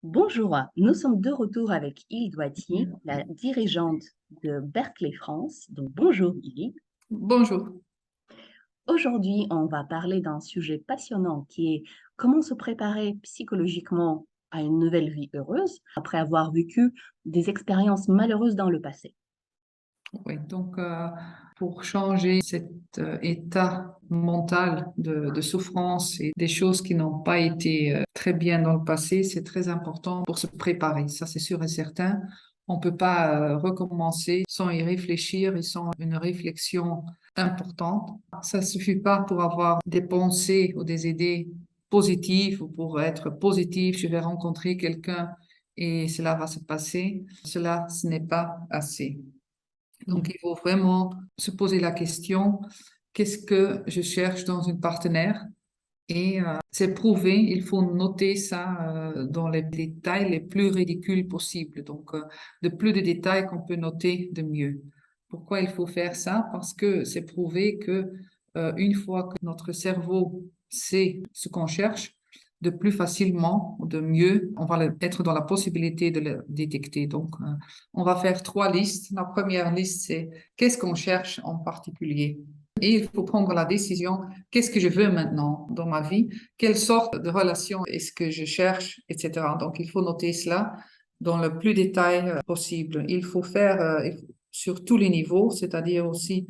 Bonjour, nous sommes de retour avec Hilly Doitier, la dirigeante de Berkeley France. Donc bonjour Hilly. Bonjour. Aujourd'hui, on va parler d'un sujet passionnant qui est comment se préparer psychologiquement à une nouvelle vie heureuse après avoir vécu des expériences malheureuses dans le passé. Oui, donc pour changer cet état mental de souffrance et des choses qui n'ont pas été très bien dans le passé, c'est très important pour se préparer. Ça, c'est sûr et certain. On peut pas recommencer sans y réfléchir et sans une réflexion importante. Ça suffit pas pour avoir des pensées ou des idées positives ou pour être positif, je vais rencontrer quelqu'un et cela va se passer. Cela, ce n'est pas assez. Donc, il faut vraiment se poser la question, qu'est-ce que je cherche dans une partenaire? Et c'est prouvé, il faut noter ça dans les détails les plus ridicules possibles. Donc, de plus de détails qu'on peut noter, de mieux. Pourquoi il faut faire ça? Parce que c'est prouvé que une fois que notre cerveau sait ce qu'on cherche, de plus facilement, de mieux, on va être dans la possibilité de le détecter. Donc, on va faire trois listes. La première liste, c'est qu'est-ce qu'on cherche en particulier? Et il faut prendre la décision, qu'est-ce que je veux maintenant dans ma vie? Quelle sorte de relation est-ce que je cherche, etc. Donc, il faut noter cela dans le plus détail possible. Il faut faire sur tous les niveaux, c'est-à-dire aussi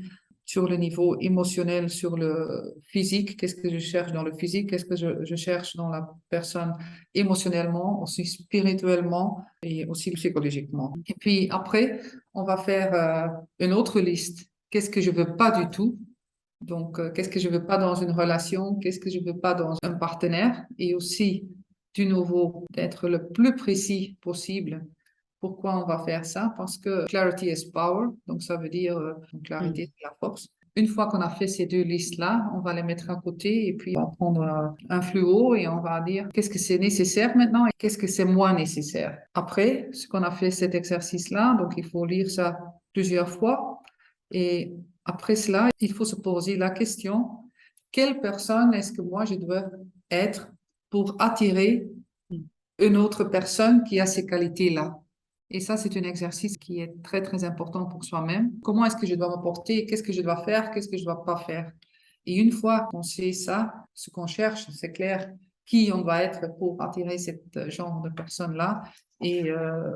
sur le niveau émotionnel, sur le physique, qu'est-ce que je cherche dans le physique, qu'est-ce que je cherche dans la personne émotionnellement, aussi spirituellement et aussi psychologiquement. Et puis après, on va faire une autre liste. Qu'est-ce que je veux pas du tout? Donc, qu'est-ce que je veux pas dans une relation? Qu'est-ce que je veux pas dans un partenaire? Et aussi, du nouveau, d'être le plus précis possible. Pourquoi on va faire ça? Parce que clarity is power. Donc, ça veut dire clarité, c'est la force. Une fois qu'on a fait ces deux listes-là, on va les mettre à côté et puis on va prendre un fluo et on va dire qu'est-ce que c'est nécessaire maintenant et qu'est-ce que c'est moins nécessaire. Après, ce qu'on a fait cet exercice-là, donc il faut lire ça plusieurs fois et après cela, il faut se poser la question, quelle personne est-ce que moi je dois être pour attirer une autre personne qui a ces qualités-là? Et ça, c'est un exercice qui est très, très important pour soi-même. Comment est-ce que je dois me porter? Qu'est-ce que je dois faire? Qu'est-ce que je dois pas faire? Et une fois qu'on sait ça, ce qu'on cherche, c'est clair qui on va être pour attirer ce genre de personnes-là. Et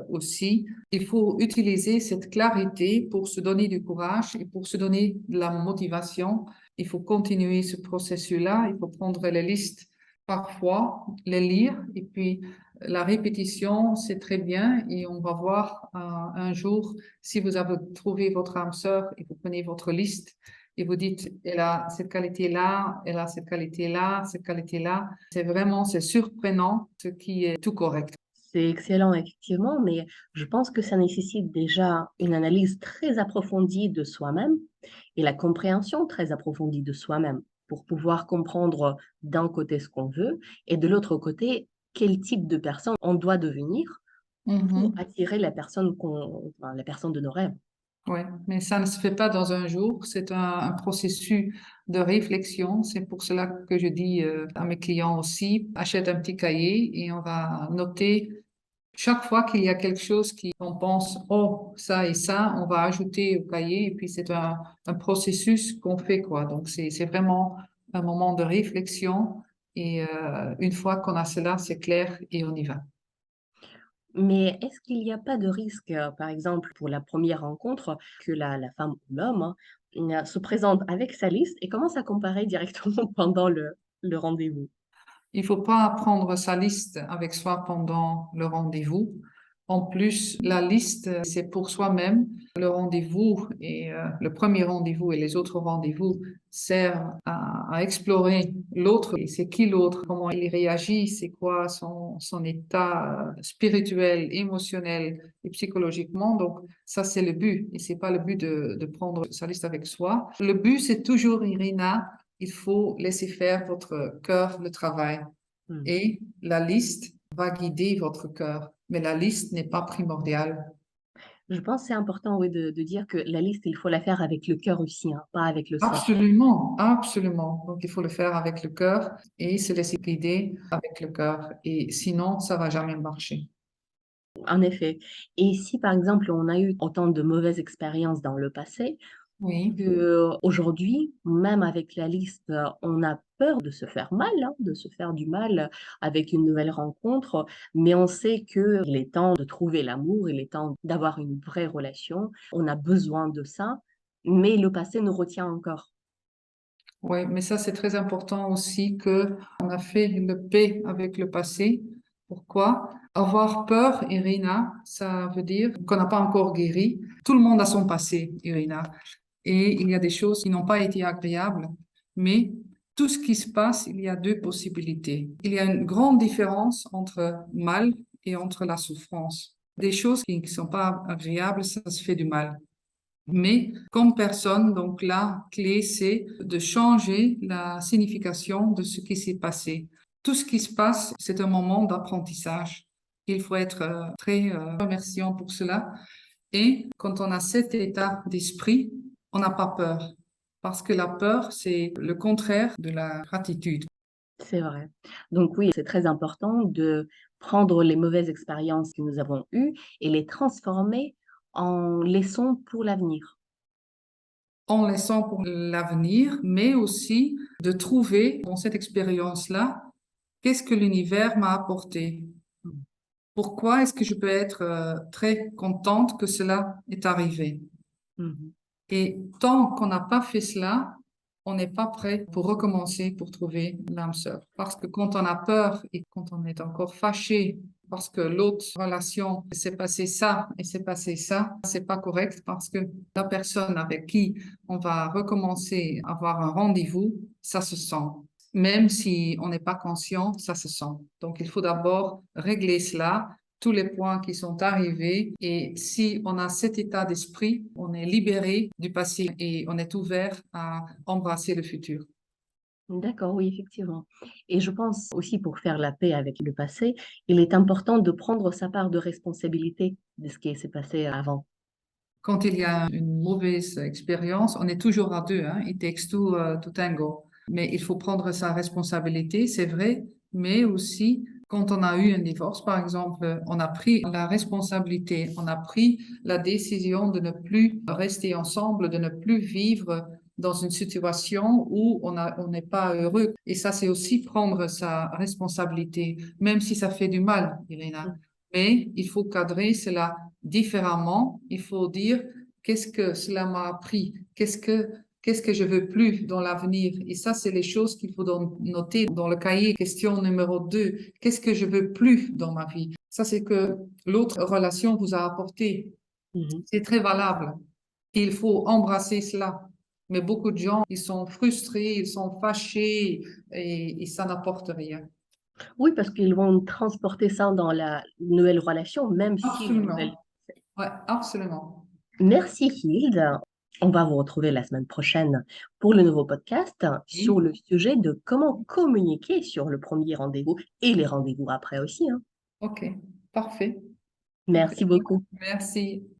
aussi, il faut utiliser cette clarité pour se donner du courage et pour se donner de la motivation. Il faut continuer ce processus-là. Il faut prendre les listes parfois, les lire et puis la répétition, c'est très bien et on va voir un jour si vous avez trouvé votre âme sœur et vous prenez votre liste et vous dites, elle a cette qualité-là, elle a cette qualité-là, cette qualité-là. C'est vraiment, c'est surprenant ce qui est tout correct. C'est excellent, effectivement, mais je pense que ça nécessite déjà une analyse très approfondie de soi-même et la compréhension très approfondie de soi-même pour pouvoir comprendre d'un côté ce qu'on veut et de l'autre côté quel type de personne on doit devenir pour Mhm. attirer la personne la personne de nos rêves. Ouais, mais ça ne se fait pas dans un jour, c'est un processus de réflexion. C'est pour cela que je dis à mes clients aussi, achète un petit cahier et on va noter chaque fois qu'il y a quelque chose qui on pense, oh, ça et ça, on va ajouter au cahier et puis c'est un processus qu'on fait, quoi. Donc c'est vraiment un moment de réflexion et une fois qu'on a cela, c'est clair et on y va. Mais est-ce qu'il n'y a pas de risque, par exemple, pour la première rencontre, que la femme ou l'homme se présente avec sa liste et commence à comparer directement pendant le rendez-vous? Il faut pas prendre sa liste avec soi pendant le rendez-vous. En plus, la liste, c'est pour soi-même. Le rendez-vous et le premier rendez-vous et les autres rendez-vous servent à explorer l'autre. Et c'est qui l'autre? Comment il réagit? C'est quoi son état spirituel, émotionnel et psychologiquement? Donc, ça, c'est le but. Et c'est pas le but de prendre sa liste avec soi. Le but, c'est toujours, Irina, il faut laisser faire votre cœur le travail Mmh. et la liste va guider votre cœur, mais la liste n'est pas primordiale. Je pense que c'est important, oui, de dire que la liste, il faut la faire avec le cœur aussi, hein, pas avec le cerveau. Absolument, absolument. Donc, il faut le faire avec le cœur et se laisser guider avec le cœur. Et sinon, ça va jamais marcher. En effet. Et si, par exemple, on a eu autant de mauvaises expériences dans le passé, Oui, qu'aujourd'hui, même avec la liste, on a peur de se faire mal, hein, de se faire du mal avec une nouvelle rencontre, mais on sait qu'il est temps de trouver l'amour, il est temps d'avoir une vraie relation. On a besoin de ça, mais le passé nous retient encore. oui, mais ça, c'est très important aussi que on a fait le paix avec le passé. Pourquoi? Avoir peur, Irina, ça veut dire qu'on n'a pas encore guéri. Tout le monde a son passé, Irina. Et il y a des choses qui n'ont pas été agréables, mais tout ce qui se passe, il y a deux possibilités. Il y a une grande différence entre mal et entre la souffrance. Des choses qui ne sont pas agréables, ça se fait du mal. Mais comme personne, donc la clé, c'est de changer la signification de ce qui s'est passé. Tout ce qui se passe, c'est un moment d'apprentissage. Il faut être très remerciant pour cela. Et quand on a cet état d'esprit, on n'a pas peur. Parce que la peur, c'est le contraire de la gratitude. C'est vrai. Donc oui, c'est très important de prendre les mauvaises expériences que nous avons eues et les transformer en leçons pour l'avenir. En laissant pour l'avenir, mais aussi de trouver dans cette expérience-là, qu'est-ce que l'univers m'a apporté? Mmh. Pourquoi est-ce que je peux être très contente que cela est arrivé? Mmh. Et tant qu'on n'a pas fait cela, on n'est pas prêt pour recommencer, pour trouver l'âme sœur. Parce que quand on a peur et quand on est encore fâché parce que l'autre relation s'est passé ça et s'est passé ça, c'est pas correct parce que la personne avec qui on va recommencer à avoir un rendez-vous, ça se sent. Même si on n'est pas conscient, ça se sent. Donc, il faut d'abord régler cela, tous les points qui sont arrivés. Et si on a cet état d'esprit, on est libéré du passé et on est ouvert à embrasser le futur. D'accord, oui, effectivement. Et je pense aussi pour faire la paix avec le passé, il est important de prendre sa part de responsabilité de ce qui s'est passé avant. Quand il y a une mauvaise expérience, on est toujours à deux, hein. It takes two to tango. Mais il faut prendre sa responsabilité, c'est vrai, mais aussi quand on a eu un divorce, par exemple, on a pris la responsabilité, on a pris la décision de ne plus rester ensemble, de ne plus vivre dans une situation où on n'est pas heureux. Et ça, c'est aussi prendre sa responsabilité, même si ça fait du mal, Irina. Mais il faut cadrer cela différemment. Il faut dire qu'est-ce que cela m'a appris, qu'est-ce que je veux plus dans l'avenir. Et ça, c'est les choses qu'il faut noter dans le cahier. Question numéro 2, qu'est-ce que je veux plus dans ma vie? Ça, c'est que l'autre relation vous a apporté. Mmh. C'est très valable. Il faut embrasser cela. Mais beaucoup de gens, ils sont frustrés, ils sont fâchés et ça n'apporte rien. Oui, parce qu'ils vont transporter ça dans la nouvelle relation, même si la nouvelle. Absolument. Ouais, absolument. Merci Hilde. On va vous retrouver la semaine prochaine pour le nouveau podcast sur Oui. le sujet de comment communiquer sur le premier rendez-vous et les rendez-vous après aussi, hein. OK. Parfait. OK. Merci beaucoup. Merci.